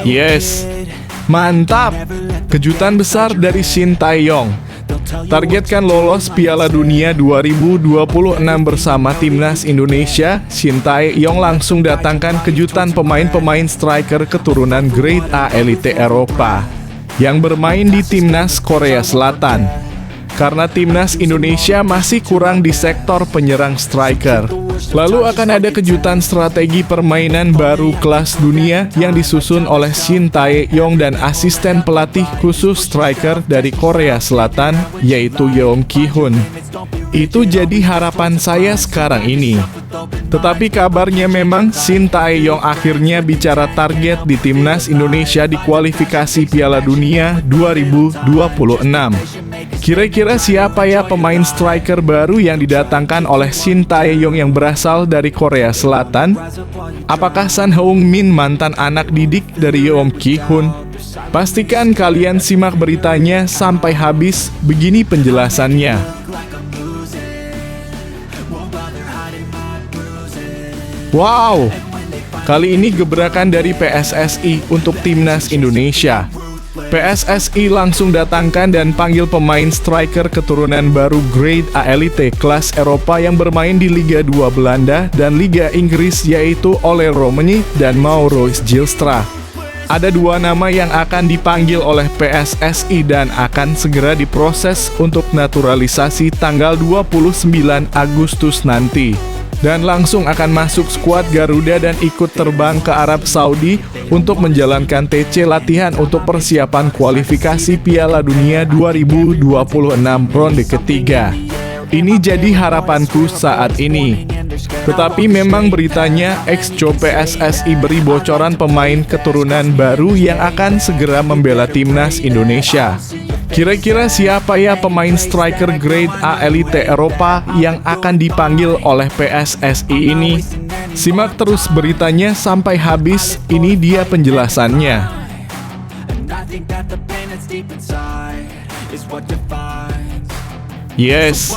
Yes, mantap! Kejutan besar dari Shin Tae-yong. Targetkan lolos Piala Dunia 2026 bersama Timnas Indonesia, Shin Tae-yong langsung datangkan kejutan pemain-pemain striker keturunan Grade A elite Eropa yang bermain di Timnas Korea Selatan. Karena Timnas Indonesia masih kurang di sektor penyerang striker. Lalu akan ada kejutan strategi permainan baru kelas dunia yang disusun oleh Shin Tae-yong dan asisten pelatih khusus striker dari Korea Selatan, yaitu Yeom Ki-hun. Itu jadi harapan saya sekarang ini. Tetapi kabarnya memang Shin Tae-yong akhirnya bicara target di Timnas Indonesia di kualifikasi Piala Dunia 2026. Kira-kira siapa ya pemain striker baru yang didatangkan oleh Shin Tae-yong yang berasal dari Korea Selatan? Apakah San Heung-min mantan anak didik dari Yeom Ki-hun? Pastikan kalian simak beritanya sampai habis, begini penjelasannya. Wow! Kali ini gebrakan dari PSSI untuk Timnas Indonesia. PSSI langsung datangkan dan panggil pemain striker keturunan baru Grade A elite kelas Eropa yang bermain di Liga 2 Belanda dan Liga Inggris, yaitu Ole Romani dan Mauro Zylstra. Ada dua nama yang akan dipanggil oleh PSSI dan akan segera diproses untuk naturalisasi tanggal 29 Agustus nanti. Dan langsung akan masuk skuad Garuda dan ikut terbang ke Arab Saudi untuk menjalankan TC latihan untuk persiapan kualifikasi Piala Dunia 2026 ronde ketiga. Ini jadi harapanku saat ini. Tetapi memang beritanya ex-co PSSI beri bocoran pemain keturunan baru yang akan segera membela Timnas Indonesia. Kira-kira siapa ya pemain striker Grade A elite Eropa yang akan dipanggil oleh PSSI ini? Simak terus beritanya sampai habis, ini dia penjelasannya. Yes,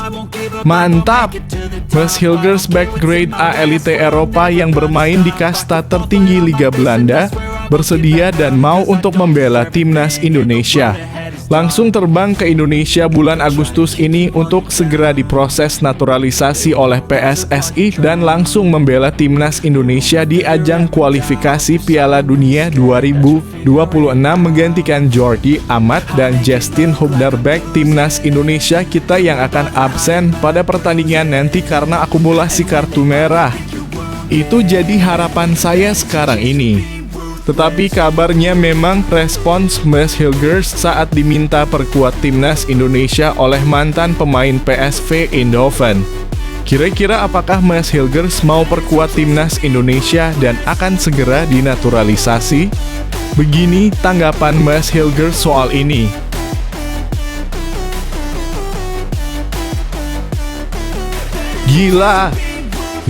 mantap! Mads Hilgersberg Grade A elite Eropa yang bermain di kasta tertinggi Liga Belanda bersedia dan mau untuk membela Timnas Indonesia. Langsung terbang ke Indonesia bulan Agustus ini untuk segera diproses naturalisasi oleh PSSI dan langsung membela Timnas Indonesia di ajang kualifikasi Piala Dunia 2026 menggantikan Jordi Amat dan Justin Hubnerbeck. Timnas Indonesia kita yang akan absen pada pertandingan nanti karena akumulasi kartu merah. Itu jadi harapan saya sekarang ini. Tetapi kabarnya memang respons Mads Hilgers saat diminta perkuat Timnas Indonesia oleh mantan pemain PSV Eindhoven. Kira-kira apakah Mads Hilgers mau perkuat Timnas Indonesia dan akan segera dinaturalisasi? Begini tanggapan Mads Hilgers soal ini. Gila,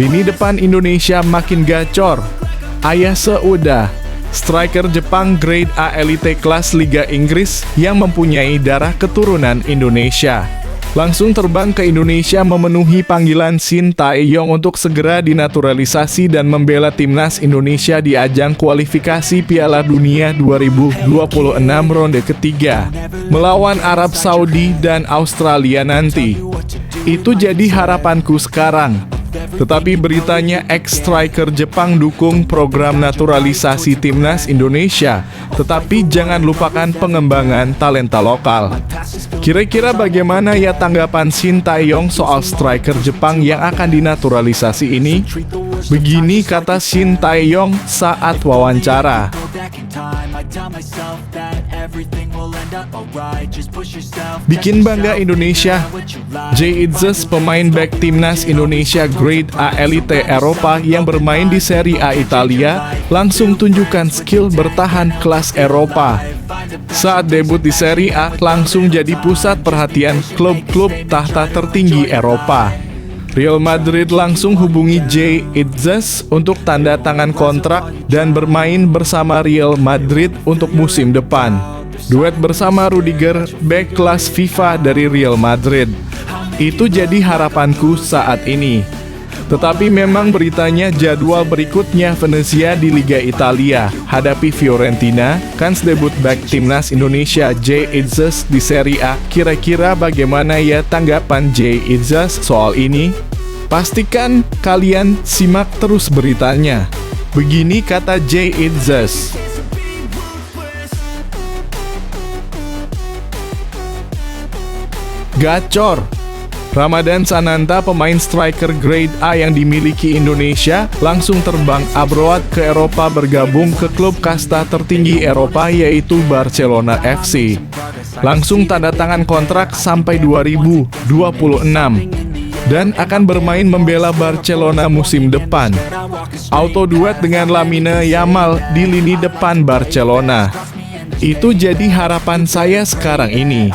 lini depan Indonesia makin gacor. Ayase Uda, striker Jepang Grade A elite kelas Liga Inggris yang mempunyai darah keturunan Indonesia. Langsung terbang ke Indonesia memenuhi panggilan Shin Tae-yong untuk segera dinaturalisasi dan membela Timnas Indonesia di ajang kualifikasi Piala Dunia 2026 ronde ketiga melawan Arab Saudi dan Australia nanti. Itu jadi harapanku sekarang. Tetapi beritanya ex-striker Jepang dukung program naturalisasi Timnas Indonesia, tetapi jangan lupakan pengembangan talenta lokal. Kira-kira bagaimana ya tanggapan Shin Tae-yong soal striker Jepang yang akan dinaturalisasi ini? Begini kata Shin Tae-yong saat wawancara. Bikin bangga Indonesia. Jay Itzes, pemain back Timnas Indonesia Grade A elite Eropa yang bermain di Serie A Italia, langsung tunjukkan skill bertahan kelas Eropa. Saat debut di Serie A, langsung jadi pusat perhatian klub-klub tahta tertinggi Eropa. Real Madrid langsung hubungi Jay Itzes untuk tanda tangan kontrak dan bermain bersama Real Madrid untuk musim depan. Duet bersama Rudiger, bek kelas FIFA dari Real Madrid. Itu jadi harapanku saat ini. Tetapi memang beritanya jadwal berikutnya Venezia di Liga Italia hadapi Fiorentina, kans debut back timnas Indonesia Jay Itzes di Serie A. Kira-kira bagaimana ya tanggapan Jay Itzes soal ini? Pastikan kalian simak terus beritanya. Begini kata Jay Itzes. Gacor! Ramadan Sananta, pemain striker grade A yang dimiliki Indonesia, langsung terbang abroad ke Eropa bergabung ke klub kasta tertinggi Eropa yaitu Barcelona FC. Langsung tanda tangan kontrak sampai 2026 dan akan bermain membela Barcelona musim depan. Auto duet dengan Lamine Yamal di lini depan Barcelona. Itu jadi harapan saya sekarang ini.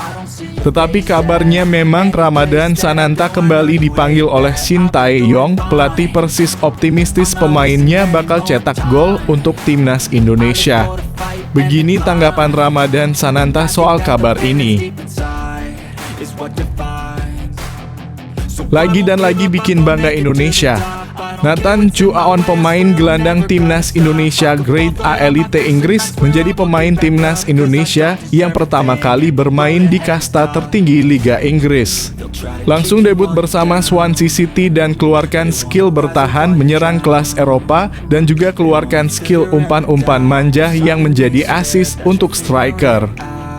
Tetapi kabarnya memang Ramadan Sananta kembali dipanggil oleh Shin Tae-yong. Pelatih Persis optimistis pemainnya bakal cetak gol untuk timnas Indonesia. Begini tanggapan Ramadan Sananta soal kabar ini. Lagi dan lagi bikin bangga Indonesia. Nathan Chu Aon, pemain gelandang timnas Indonesia grade A elite Inggris, menjadi pemain timnas Indonesia yang pertama kali bermain di kasta tertinggi Liga Inggris. Langsung debut bersama Swansea City dan keluarkan skill bertahan menyerang kelas Eropa dan juga keluarkan skill umpan-umpan manja yang menjadi asis untuk striker.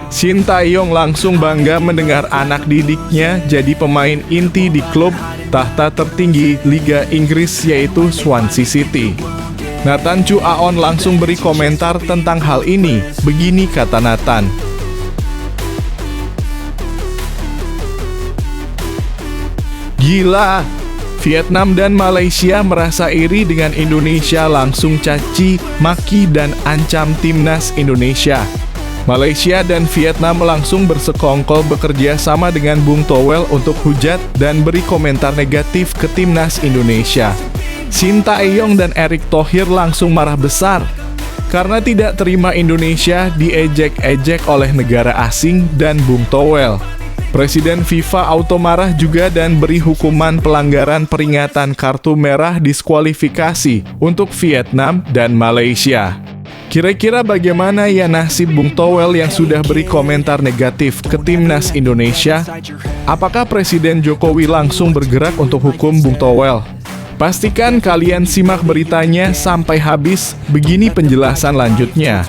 Shin Tae-yong langsung bangga mendengar anak didiknya jadi pemain inti di klub tahta tertinggi Liga Inggris yaitu Swansea City. Nathan Chu Aon langsung beri komentar tentang hal ini. Begini kata Nathan. Gila! Vietnam dan Malaysia merasa iri dengan Indonesia, langsung caci, maki, dan ancam timnas Indonesia. Malaysia dan Vietnam langsung bersekongkol bekerja sama dengan Bung Towel untuk hujat dan beri komentar negatif ke timnas Indonesia. Shin Tae-yong dan Erick Thohir langsung marah besar karena tidak terima Indonesia diejek-ejek oleh negara asing dan Bung Towel. Presiden FIFA auto marah juga dan beri hukuman pelanggaran peringatan kartu merah diskualifikasi untuk Vietnam dan Malaysia. Kira-kira bagaimana ya nasib Bung Towel yang sudah beri komentar negatif ke timnas Indonesia? Apakah Presiden Jokowi langsung bergerak untuk hukum Bung Towel? Pastikan kalian simak beritanya sampai habis. Begini penjelasan lanjutnya.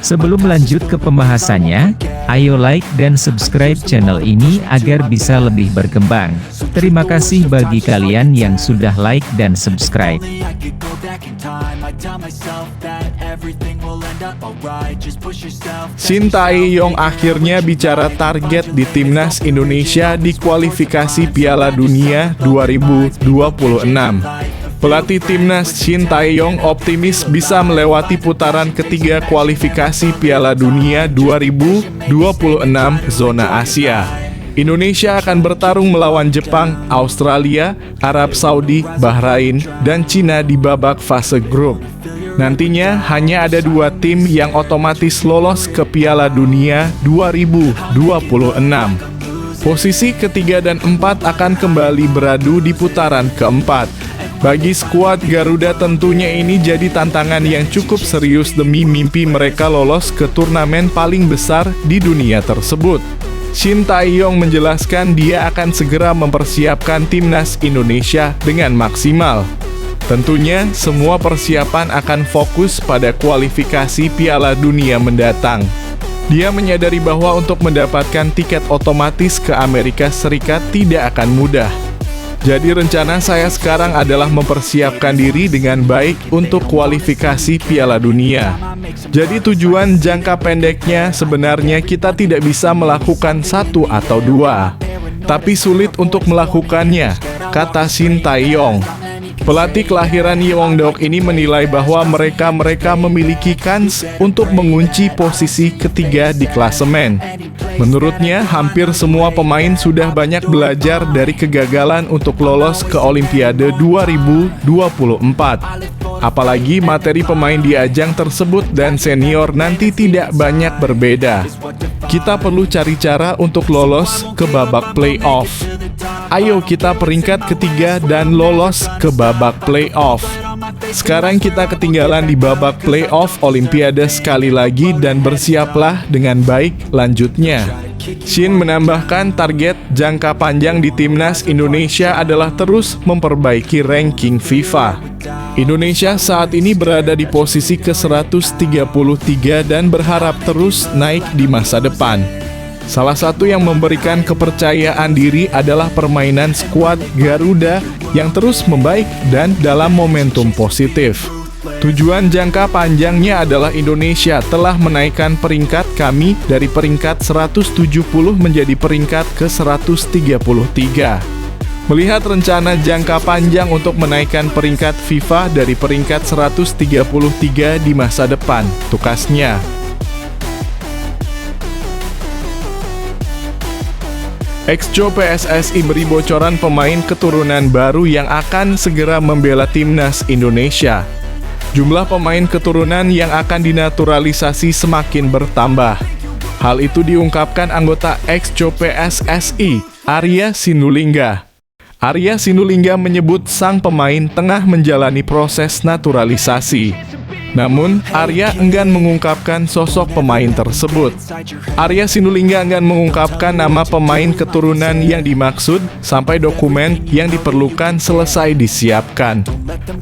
Sebelum lanjut ke pembahasannya, ayo like dan subscribe channel ini agar bisa lebih berkembang. Terima kasih bagi kalian yang sudah like dan subscribe. Shin Tae-yong akhirnya bicara target di timnas Indonesia di kualifikasi Piala Dunia 2026. Pelatih timnas Shin Tae-yong optimis bisa melewati putaran ketiga kualifikasi Piala Dunia 2026 zona Asia. Indonesia akan bertarung melawan Jepang, Australia, Arab Saudi, Bahrain, dan Cina di babak fase grup. Nantinya hanya ada 2 tim yang otomatis lolos ke Piala Dunia 2026. Posisi ketiga dan 4 akan kembali beradu di putaran keempat. Bagi skuad Garuda tentunya ini jadi tantangan yang cukup serius demi mimpi mereka lolos ke turnamen paling besar di dunia tersebut. Shin Tae-yong menjelaskan dia akan segera mempersiapkan timnas Indonesia dengan maksimal. Tentunya semua persiapan akan fokus pada kualifikasi Piala Dunia mendatang. Dia menyadari bahwa untuk mendapatkan tiket otomatis ke Amerika Serikat tidak akan mudah. Jadi rencana saya sekarang adalah mempersiapkan diri dengan baik untuk kualifikasi Piala Dunia. Jadi tujuan jangka pendeknya sebenarnya kita tidak bisa melakukan 1 atau 2. Tapi sulit untuk melakukannya, kata Shin Tae-yong. Pelatih kelahiran Yeongdeok ini menilai bahwa mereka memiliki kans untuk mengunci posisi ketiga di klasemen. Menurutnya, hampir semua pemain sudah banyak belajar dari kegagalan untuk lolos ke Olimpiade 2024. Apalagi materi pemain di ajang tersebut dan senior nanti tidak banyak berbeda. kita perlu cari cara untuk lolos ke babak playoff. Ayo kita peringkat ketiga dan lolos ke babak playoff. Sekarang kita ketinggalan di babak playoff Olimpiade sekali lagi dan bersiaplah dengan baik lanjutnya. Shin menambahkan target jangka panjang di timnas Indonesia adalah terus memperbaiki ranking FIFA. Indonesia saat ini berada di posisi ke-133 dan berharap terus naik di masa depan. Salah satu yang memberikan kepercayaan diri adalah permainan skuad Garuda yang terus membaik dan dalam momentum positif. Tujuan jangka panjangnya adalah Indonesia telah menaikkan peringkat kami dari peringkat 170 menjadi peringkat ke-133. Melihat rencana jangka panjang untuk menaikkan peringkat FIFA dari peringkat 133 di masa depan, tukasnya. Exco PSSI beri bocoran pemain keturunan baru yang akan segera membela timnas Indonesia. Jumlah pemain keturunan yang akan dinaturalisasi semakin bertambah. Hal itu diungkapkan anggota Exco PSSI, Arya Sinulinga. Arya Sinulinga menyebut sang pemain tengah menjalani proses naturalisasi. Namun, Arya enggan mengungkapkan sosok pemain tersebut. Arya Sinulinga enggan mengungkapkan nama pemain keturunan yang dimaksud sampai dokumen yang diperlukan selesai disiapkan.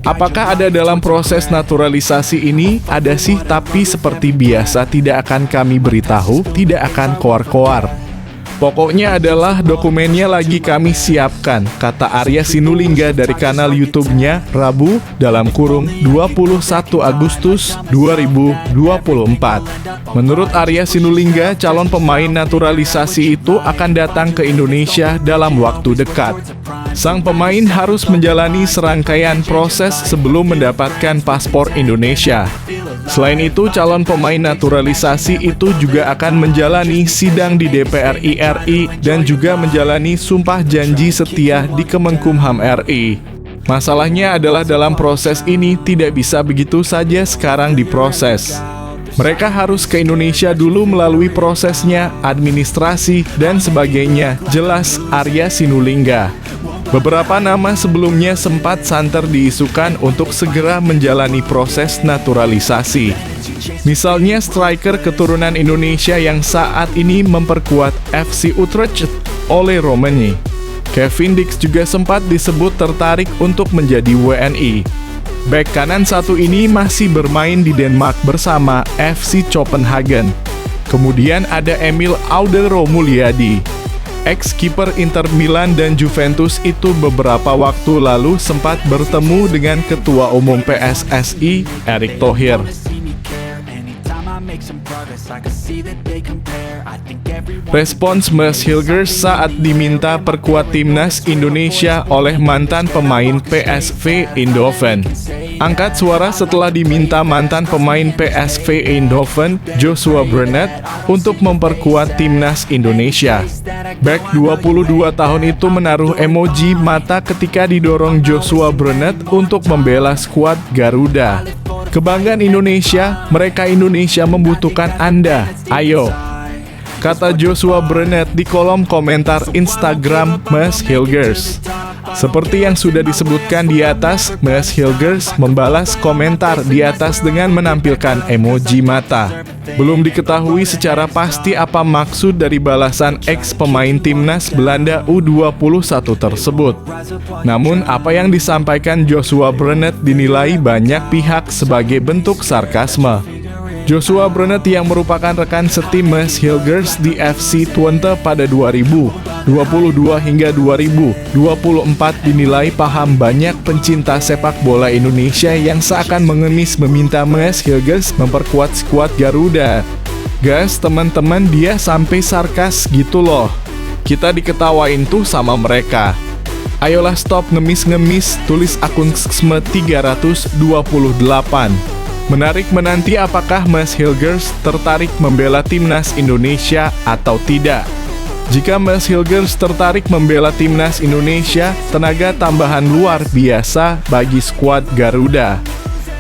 Apakah ada dalam proses naturalisasi ini? Ada sih, tapi seperti biasa tidak akan kami beritahu, tidak akan koar-koar. Pokoknya adalah dokumennya lagi kami siapkan, kata Arya Sinulinga dari kanal YouTube-nya Rabu (21 Agustus 2024). Menurut Arya Sinulinga, calon pemain naturalisasi itu akan datang ke Indonesia dalam waktu dekat. Sang pemain harus menjalani serangkaian proses sebelum mendapatkan paspor Indonesia. Selain itu, calon pemain naturalisasi itu juga akan menjalani sidang di DPR RI dan juga menjalani sumpah janji setia di Kemenkumham RI. Masalahnya adalah dalam proses ini tidak bisa begitu saja sekarang diproses. Mereka harus ke Indonesia dulu melalui prosesnya, administrasi, dan sebagainya, jelas Arya Sinulinga. Beberapa nama sebelumnya sempat santer diisukan untuk segera menjalani proses naturalisasi. Misalnya striker keturunan Indonesia yang saat ini memperkuat FC Utrecht, Ole Romani. Kevin Dix juga sempat disebut tertarik untuk menjadi WNI. Bek kanan satu ini masih bermain di Denmark bersama FC Copenhagen. Kemudian ada Emil Audero Mulyadi. Ex-kiper Inter Milan dan Juventus itu beberapa waktu lalu sempat bertemu dengan Ketua Umum PSSI, Erick Thohir. Respons Mas Hilgers saat diminta perkuat timnas Indonesia oleh mantan pemain PSV Eindhoven. Angkat suara setelah diminta mantan pemain PSV Eindhoven, Joshua Brenet, untuk memperkuat timnas Indonesia. Bek 22 tahun itu menaruh emoji mata ketika didorong Joshua Brenet untuk membela skuad Garuda. Kebanggaan Indonesia, mereka Indonesia membutuhkan Anda. Ayo, kata Joshua Brenet di kolom komentar Instagram Mas Hilgers. Seperti yang sudah disebutkan di atas, Mas Hilgers membalas komentar di atas dengan menampilkan emoji mata. Belum diketahui secara pasti apa maksud dari balasan ex-pemain timnas Belanda U21 tersebut. Namun, apa yang disampaikan Joshua Brenet dinilai banyak pihak sebagai bentuk sarkasme. Joshua Brenet yang merupakan rekan setim Mas Hilgers di FC Twente pada 2022 hingga 2024 dinilai paham banyak pencinta sepak bola Indonesia yang seakan mengemis meminta Mas Hilgers memperkuat skuad Garuda. Guys, teman-teman, dia sampai sarkas gitu loh. Kita diketawain tuh sama mereka. Ayolah stop ngemis-ngemis, tulis akun Xme 328. Menarik menanti apakah Mas Hilgers tertarik membela timnas Indonesia atau tidak. Jika Mas Hilgers tertarik membela timnas Indonesia, tenaga tambahan luar biasa bagi skuad Garuda.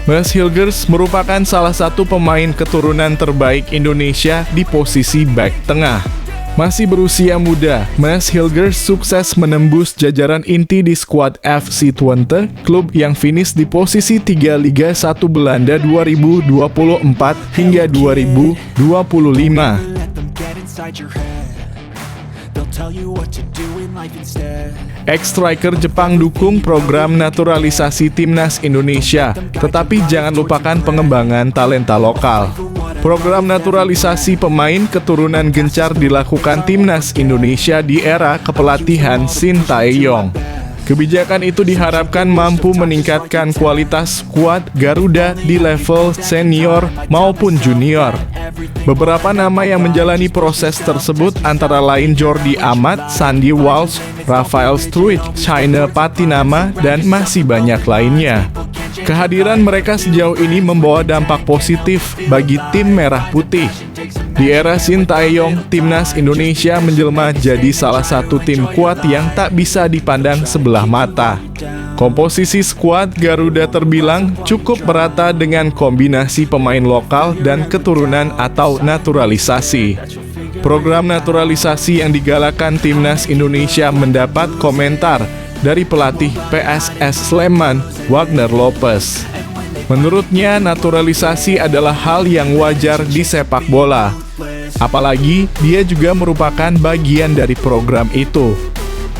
Maes Hilgers merupakan salah satu pemain keturunan terbaik Indonesia di posisi bek tengah. Masih berusia muda, Maes Hilgers sukses menembus jajaran inti di skuad FC Twente, klub yang finish di posisi 3 Liga 1 Belanda 2024 hingga 2025. Ex-striker Jepang dukung program naturalisasi timnas Indonesia, tetapi jangan lupakan pengembangan talenta lokal. Program naturalisasi pemain keturunan gencar dilakukan timnas Indonesia di era kepelatihan Shin Tae-yong. Kebijakan itu diharapkan mampu meningkatkan kualitas skuad Garuda di level senior maupun junior. Beberapa nama yang menjalani proses tersebut antara lain Jordi Amat, Sandy Walsh, Rafael Struijk, China Patinama, dan masih banyak lainnya. Kehadiran mereka sejauh ini membawa dampak positif bagi tim merah putih. Di era Shin Tae-yong, timnas Indonesia menjelma jadi salah satu tim kuat yang tak bisa dipandang sebelah mata. Komposisi skuad Garuda terbilang cukup merata dengan kombinasi pemain lokal dan keturunan atau naturalisasi. Program naturalisasi yang digalakan timnas Indonesia mendapat komentar dari pelatih PSS Sleman, Wagner Lopez. Menurutnya, naturalisasi adalah hal yang wajar di sepak bola. Apalagi, dia juga merupakan bagian dari program itu.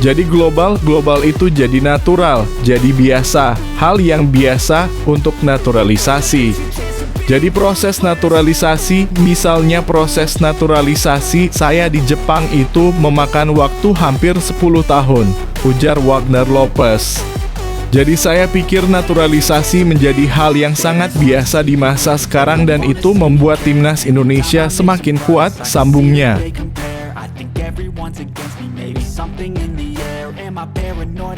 Jadi global itu jadi natural, jadi biasa, hal yang biasa untuk naturalisasi. Jadi proses naturalisasi, misalnya proses naturalisasi saya di Jepang itu memakan waktu hampir 10 tahun, ujar Wagner Lopez. Jadi saya pikir naturalisasi menjadi hal yang sangat biasa di masa sekarang dan itu membuat timnas Indonesia semakin kuat, sambungnya.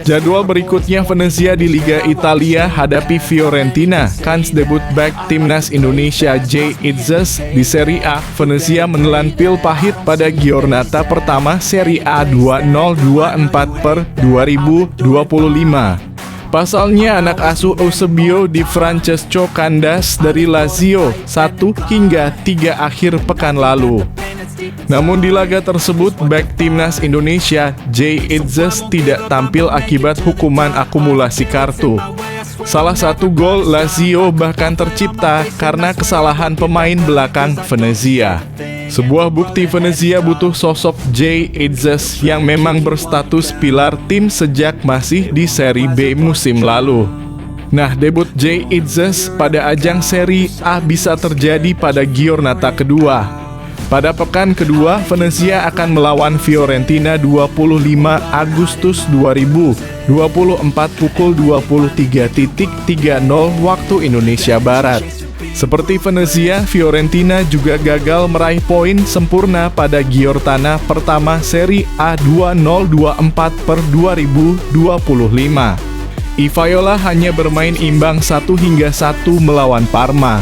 Jadwal berikutnya Venezia di Liga Italia hadapi Fiorentina. Kans debut back timnas Indonesia Jay Itzes di Serie A. Venezia menelan pil pahit pada giornata pertama Serie A 2024 per 2025. Pasalnya anak asuh Eusebio Di Francesco kandas dari Lazio 1 hingga 3 akhir pekan lalu. Namun di laga tersebut, bek timnas Indonesia, Jay Itzes tidak tampil akibat hukuman akumulasi kartu. Salah satu gol Lazio bahkan tercipta karena kesalahan pemain belakang Venezia. Sebuah bukti Venezia butuh sosok Jay Itzes yang memang berstatus pilar tim sejak masih di Serie B musim lalu. Nah, debut Jay Itzes pada ajang Serie A bisa terjadi pada giornata kedua. Pada pekan kedua, Venezia akan melawan Fiorentina 25 Agustus 2024 pukul 23.30 waktu Indonesia Barat. Seperti Venezia, Fiorentina juga gagal meraih poin sempurna pada giornata pertama Serie A 2024 per 2025. Ivailola hanya bermain imbang 1-1 melawan Parma.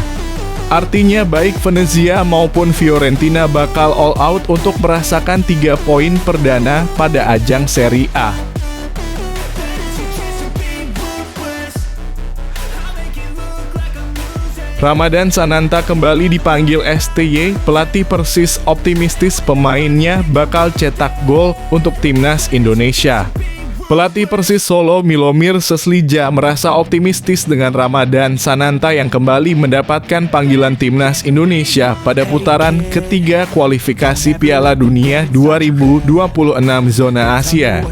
Artinya baik Venezia maupun Fiorentina bakal all out untuk merasakan 3 poin perdana pada ajang Serie A. Ramadan Sananta kembali dipanggil STY, pelatih Persis optimistis pemainnya bakal cetak gol untuk timnas Indonesia. Pelatih Persis Solo Milomir Seslija merasa optimistis dengan Ramadan Sananta yang kembali mendapatkan panggilan timnas Indonesia pada putaran ketiga kualifikasi Piala Dunia 2026 zona Asia.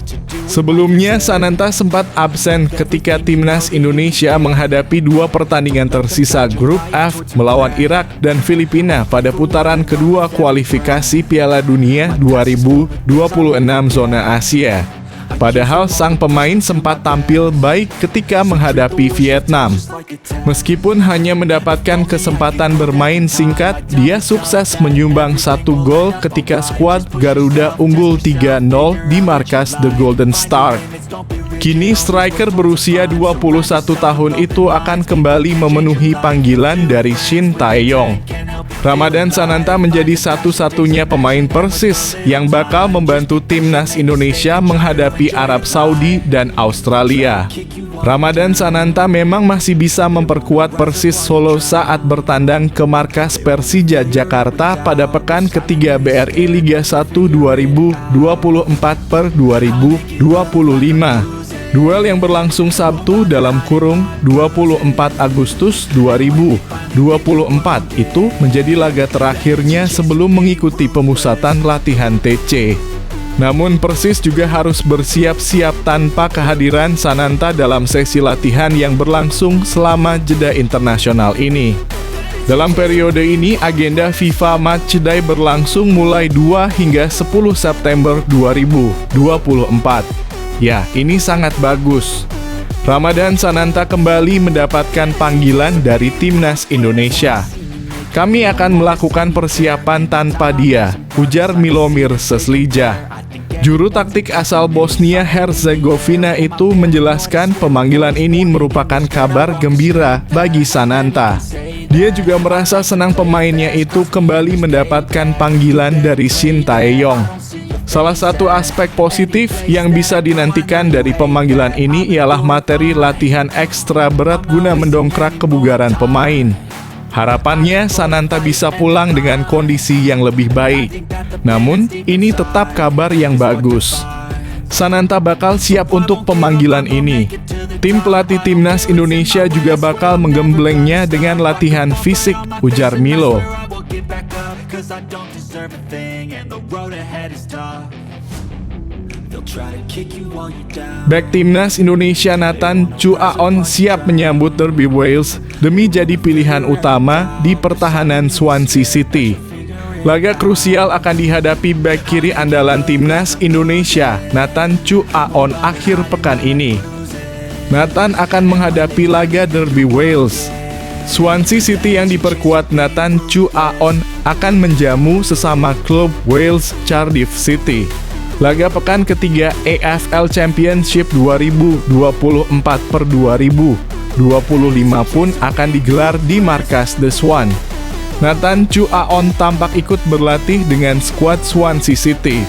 Sebelumnya, Sananta sempat absen ketika timnas Indonesia menghadapi 2 pertandingan tersisa grup F melawan Irak dan Filipina pada putaran kedua kualifikasi Piala Dunia 2026 zona Asia. Padahal sang pemain sempat tampil baik ketika menghadapi Vietnam. Meskipun hanya mendapatkan kesempatan bermain singkat, dia sukses menyumbang 1 gol ketika skuad Garuda unggul 3-0 di markas The Golden Star. Kini striker berusia 21 tahun itu akan kembali memenuhi panggilan dari Shin Tae-yong. Ramadan Sananta menjadi satu-satunya pemain Persis yang bakal membantu timnas Indonesia menghadapi Arab Saudi dan Australia. Ramadan Sananta memang masih bisa memperkuat Persis Solo saat bertandang ke markas Persija Jakarta pada pekan ketiga BRI Liga 1 2024/2025. Duel yang berlangsung Sabtu dalam kurung 24 Agustus 2024 itu menjadi laga terakhirnya sebelum mengikuti pemusatan latihan TC. Namun Persis juga harus bersiap-siap tanpa kehadiran Sananta dalam sesi latihan yang berlangsung selama jeda internasional ini. Dalam periode ini, agenda FIFA Matchday berlangsung mulai 2 hingga 10 September 2024. Ya, ini sangat bagus. Ramadan Sananta kembali mendapatkan panggilan dari timnas Indonesia. Kami akan melakukan persiapan tanpa dia, ujar Milomir Seslija. Juru taktik asal Bosnia-Herzegovina itu menjelaskan pemanggilan ini merupakan kabar gembira bagi Sananta. Dia juga merasa senang pemainnya itu kembali mendapatkan panggilan dari Shin Tae-yong. Salah satu aspek positif yang bisa dinantikan dari pemanggilan ini ialah materi latihan ekstra berat guna mendongkrak kebugaran pemain. Harapannya Sananta bisa pulang dengan kondisi yang lebih baik. Namun, ini tetap kabar yang bagus. Sananta bakal siap untuk pemanggilan ini. Tim pelatih timnas Indonesia juga bakal menggemblengnya dengan latihan fisik, ujar Milo. Bek timnas Indonesia Nathan Chu Aon siap menyambut derby Wales demi jadi pilihan utama di pertahanan Swansea City. Laga krusial akan dihadapi bek kiri andalan timnas Indonesia Nathan Chu Aon akhir pekan ini. Nathan akan menghadapi laga derby Wales. Swansea City yang diperkuat Nathan Chu Aon akan menjamu sesama klub Wales Cardiff City. Laga pekan ketiga EFL Championship 2024/2025 pun akan digelar di markas The Swan. Nathan Chu Aon tampak ikut berlatih dengan skuad Swansea City.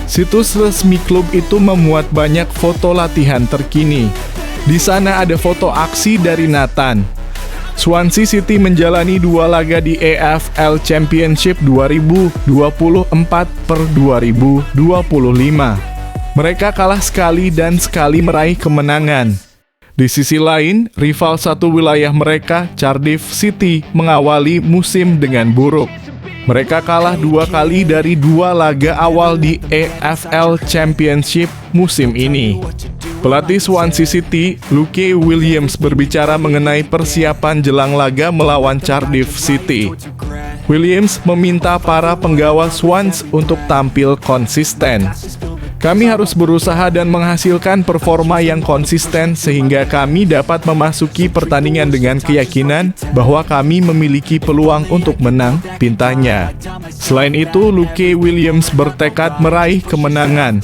Situs resmi klub itu memuat banyak foto latihan terkini. Di sana ada foto aksi dari Nathan. Swansea City menjalani 2 laga di EFL Championship 2024/2025. Mereka kalah sekali dan sekali meraih kemenangan. Di sisi lain, rival satu wilayah mereka, Cardiff City, mengawali musim dengan buruk. Mereka kalah 2 kali dari 2 laga awal di EFL Championship musim ini. Pelatih Swansea City, Luke Williams, berbicara mengenai persiapan jelang laga melawan Cardiff City. Williams meminta para penggawa Swans untuk tampil konsisten. Kami harus berusaha dan menghasilkan performa yang konsisten sehingga kami dapat memasuki pertandingan dengan keyakinan bahwa kami memiliki peluang untuk menang, pintanya. Selain itu, Luke Williams bertekad meraih kemenangan.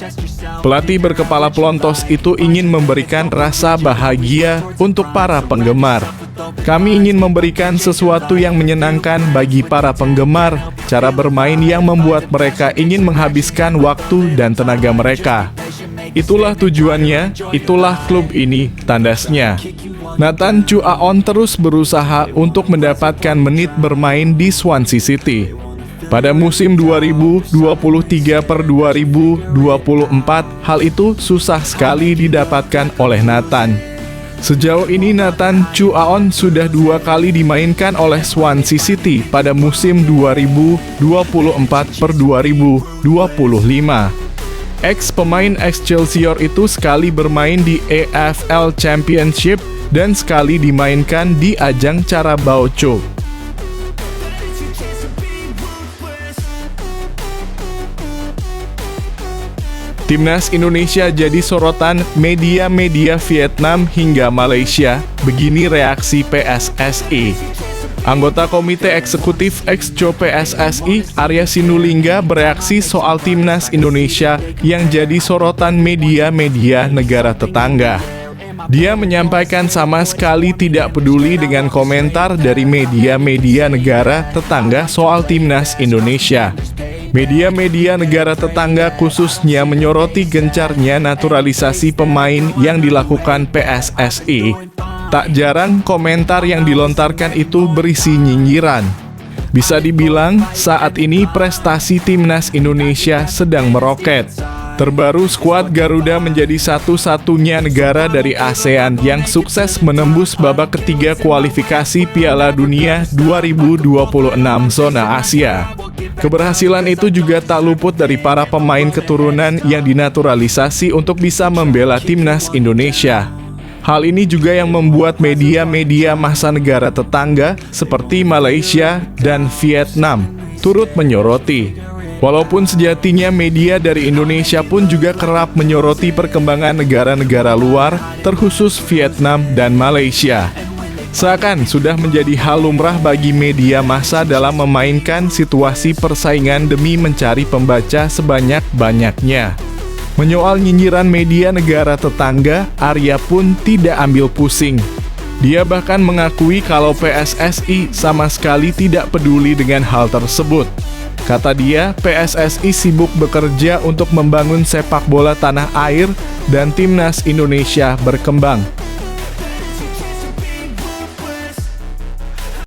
Pelatih berkepala pelontos itu ingin memberikan rasa bahagia untuk para penggemar. Kami ingin memberikan sesuatu yang menyenangkan bagi para penggemar, cara bermain yang membuat mereka ingin menghabiskan waktu dan tenaga mereka. Itulah tujuannya, itulah klub ini, tandasnya. Nathan Chu Aon terus berusaha untuk mendapatkan menit bermain di Swansea City. Pada musim 2023/2024, hal itu susah sekali didapatkan oleh Nathan. Sejauh ini Nathan Chu Aon sudah 2 kali dimainkan oleh Swansea City pada musim 2024/2025. Ex-pemain Excelsior itu sekali bermain di EFL Championship dan sekali dimainkan di ajang Carabao Cup. Timnas Indonesia jadi sorotan media-media Vietnam hingga Malaysia, begini reaksi PSSI. Anggota Komite Eksekutif Exco PSSI, Arya Sinulinga, bereaksi soal Timnas Indonesia yang jadi sorotan media-media negara tetangga. Dia menyampaikan sama sekali tidak peduli dengan komentar dari media-media negara tetangga soal timnas Indonesia. Media-media negara tetangga khususnya menyoroti gencarnya naturalisasi pemain yang dilakukan PSSI. Tak jarang komentar yang dilontarkan itu berisi nyinyiran. Bisa dibilang saat ini prestasi timnas Indonesia sedang meroket. Terbaru skuad Garuda menjadi satu-satunya negara dari ASEAN yang sukses menembus babak ketiga kualifikasi Piala Dunia 2026 zona Asia. Keberhasilan itu juga tak luput dari para pemain keturunan yang dinaturalisasi untuk bisa membela timnas Indonesia. Hal ini juga yang membuat media-media mancanegara tetangga seperti Malaysia dan Vietnam turut menyoroti. Walaupun sejatinya media dari Indonesia pun juga kerap menyoroti perkembangan negara-negara luar, terkhusus Vietnam dan Malaysia. Seakan sudah menjadi hal lumrah bagi media massa dalam memainkan situasi persaingan demi mencari pembaca sebanyak-banyaknya. Menyoal nyinyiran media negara tetangga, Arya pun tidak ambil pusing. Dia bahkan mengakui kalau PSSI sama sekali tidak peduli dengan hal tersebut. Kata dia, PSSI sibuk bekerja untuk membangun sepak bola tanah air dan timnas Indonesia berkembang.